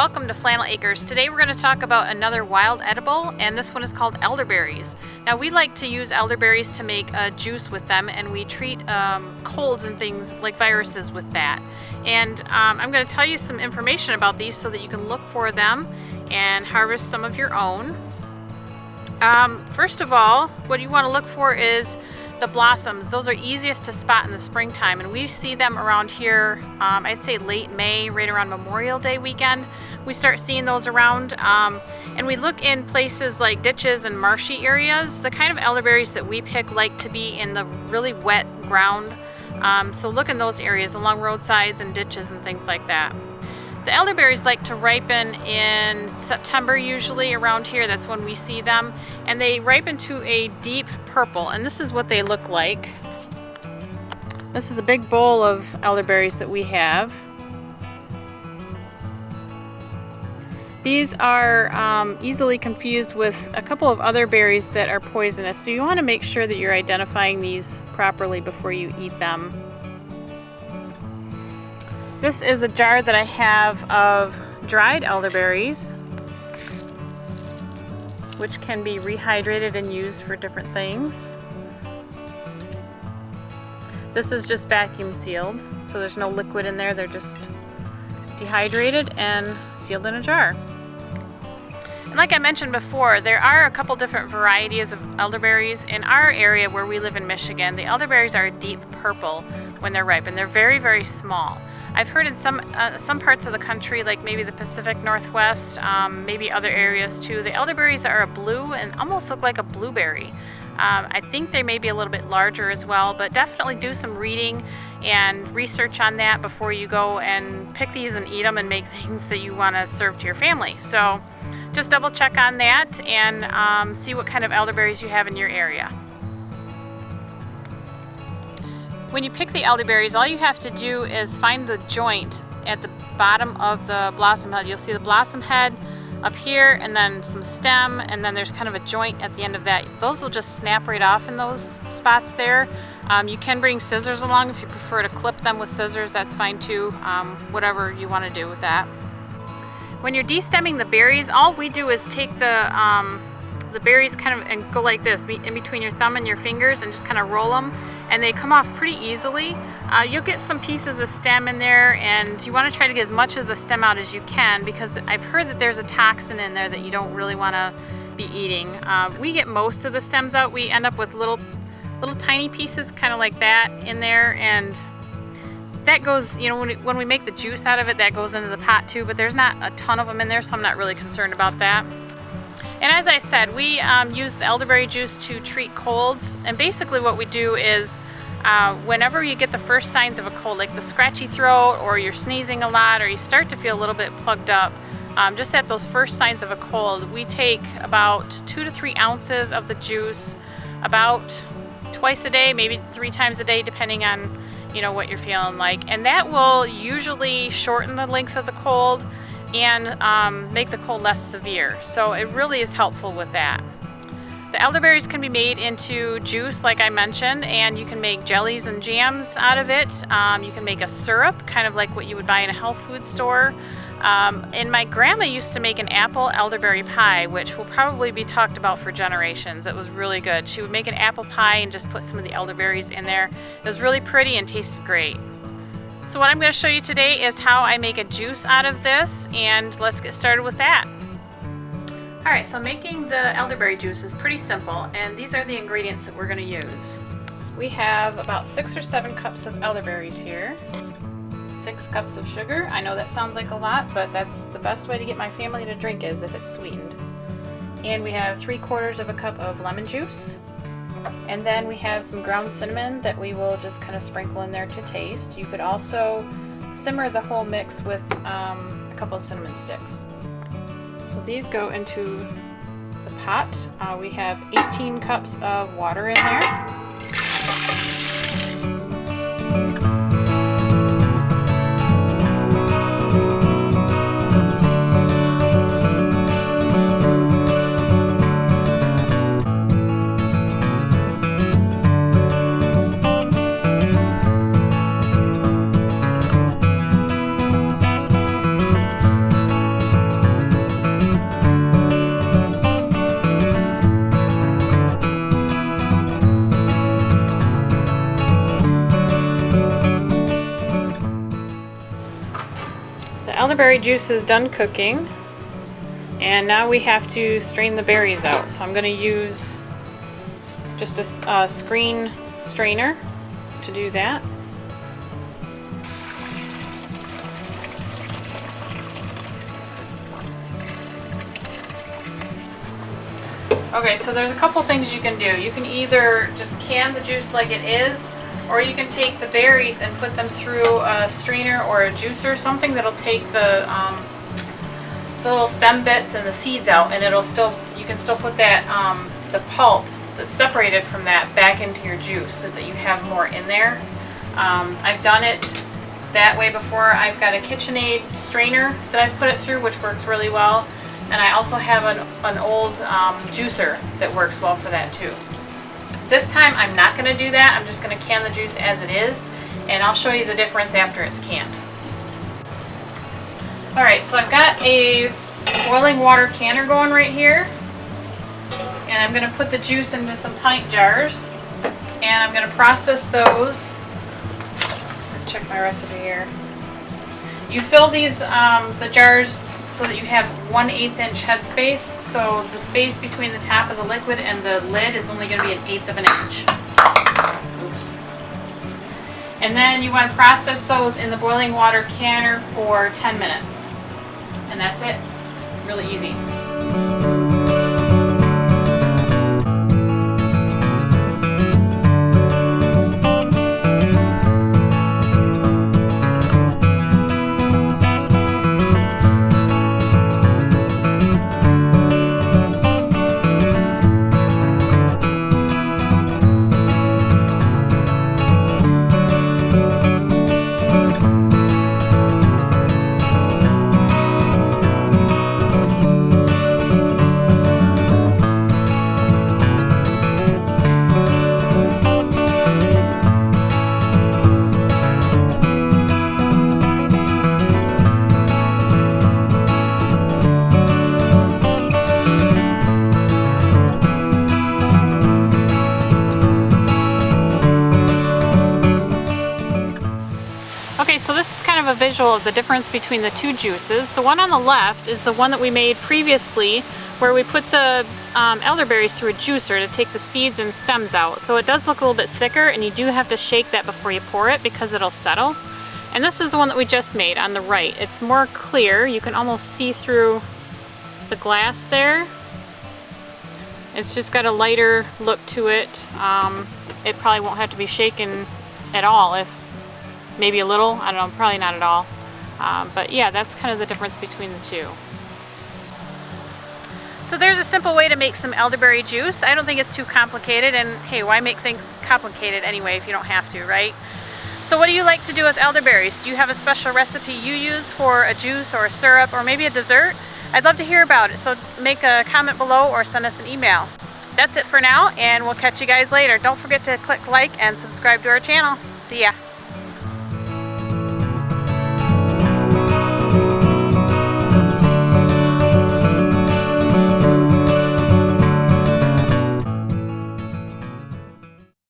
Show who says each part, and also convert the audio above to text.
Speaker 1: welcome to Flannel Acres. Today we're going to talk about another wild edible, and this one is called elderberries. Now we like to use elderberries to make a juice with them, and we treat colds and things like viruses with that. And I'm going to tell you some information about these so that you can look for them and harvest some of your own. First of all, what you want to look for is the blossoms. Those are easiest to spot in the springtime, and we see them around here, I'd say late May, right around Memorial Day weekend. We start seeing those around, and we look in places like ditches and marshy areas. The kind of elderberries that we pick like to be in the really wet ground, so look in those areas along roadsides and ditches and things like that. The elderberries like to ripen in September usually around here. That's when we see them. And they ripen to a deep purple. And this is what they look like. This is a big bowl of elderberries that we have. These are easily confused with a couple of other berries that are poisonous. So you want to make sure that you're identifying these properly before you eat them. This is a jar that I have of dried elderberries, which can be rehydrated and used for different things. This is just vacuum sealed, so there's no liquid in there. They're just dehydrated and sealed in a jar. And like I mentioned before, there are a couple different varieties of elderberries. In our area where we live in Michigan, the elderberries are a deep purple when they're ripe, and they're very, very small. I've heard in some parts of the country, like maybe the Pacific Northwest, maybe other areas too, the elderberries are a blue and almost look like a blueberry. I think they may be a little bit larger as well, but definitely do some reading and research on that before you go and pick these and eat them and make things that you want to serve to your family. So just double check on that and see what kind of elderberries you have in your area. When you pick the elderberries, all you have to do is find the joint at the bottom of the blossom head. You'll see the blossom head up here, and then some stem, and then there's kind of a joint at the end of that. Those will just snap right off in those spots there. You can bring scissors along if you prefer to clip them with scissors. That's fine too, whatever you want to do with that. When you're destemming the berries, all we do is take the berries kind of and go like this in between your thumb and your fingers and just kind of roll them, and they come off pretty easily. You'll get some pieces of stem in there, and you want to try to get as much of the stem out as you can, because I've heard that there's a toxin in there that you don't really want to be eating. We get most of the stems out. We end up with little tiny pieces kind of like that in there, and that goes, you know, when we make the juice out of it, that goes into the pot too, but there's not a ton of them in there, so I'm not really concerned about that. And as I said, we use the elderberry juice to treat colds. And basically what we do is whenever you get the first signs of a cold, like the scratchy throat, or you're sneezing a lot, or you start to feel a little bit plugged up, just at those first signs of a cold, we take about 2 to 3 ounces of the juice about twice a day, maybe 3 times a day, depending on, you know, what you're feeling like. And that will usually shorten the length of the cold and make the cold less severe. So it really is helpful with that. The elderberries can be made into juice, like I mentioned, and you can make jellies and jams out of it. You can make a syrup, kind of like what you would buy in a health food store. And my grandma used to make an apple elderberry pie, which will probably be talked about for generations. It was really good. She would make an apple pie and just put some of the elderberries in there. It was really pretty and tasted great. So what I'm going to show you today is how I make a juice out of this, and let's get started with that. Alright, so making the elderberry juice is pretty simple, and these are the ingredients that we're going to use. We have about 6 or 7 cups of elderberries here, 6 cups of sugar. I know that sounds like a lot, but that's the best way to get my family to drink is if it's sweetened. And we have 3/4 of a cup of lemon juice. And then we have some ground cinnamon that we will just kind of sprinkle in there to taste. You could also simmer the whole mix with a couple of cinnamon sticks. So these go into the pot. We have 18 cups of water in there. elderberry juice is done cooking, and now we have to strain the berries out. So I'm going to use just a screen strainer to do that. Okay, so there's a couple things you can do. You can either just can the juice like it is, or you can take the berries and put them through a strainer or a juicer, something that'll take the little stem bits and the seeds out, and you can still put that the pulp that's separated from that back into your juice so that you have more in there. I've done it that way before. I've got a KitchenAid strainer that I've put it through, which works really well. And I also have an old juicer that works well for that too. This time I'm not going to do that. I'm just going to can the juice as it is, and I'll show you the difference after it's canned. Alright, so I've got a boiling water canner going right here, and I'm going to put the juice into some pint jars, and I'm going to process those. Check my recipe here. You fill these the jars so that you have 1/8 inch head space. So the space between the top of the liquid and the lid is only going to be 1/8 of an inch. Oops. And then you want to process those in the boiling water canner for 10 minutes. And that's it. Really easy. Okay, so this is kind of a visual of the difference between the two juices. The one on the left is the one that we made previously, where we put the elderberries through a juicer to take the seeds and stems out. So it does look a little bit thicker, and you do have to shake that before you pour it because it'll settle. And this is the one that we just made on the right. It's more clear. You can almost see through the glass there. It's just got a lighter look to it. It probably won't have to be shaken at all, if maybe a little, I don't know, probably not at all. But yeah, that's kind of the difference between the two. So there's a simple way to make some elderberry juice. I don't think it's too complicated, and hey, why make things complicated anyway if you don't have to, right? So what do you like to do with elderberries? Do you have a special recipe you use for a juice or a syrup or maybe a dessert? I'd love to hear about it, so make a comment below or send us an email. That's it for now, and we'll catch you guys later. Don't forget to click like and subscribe to our channel. See ya.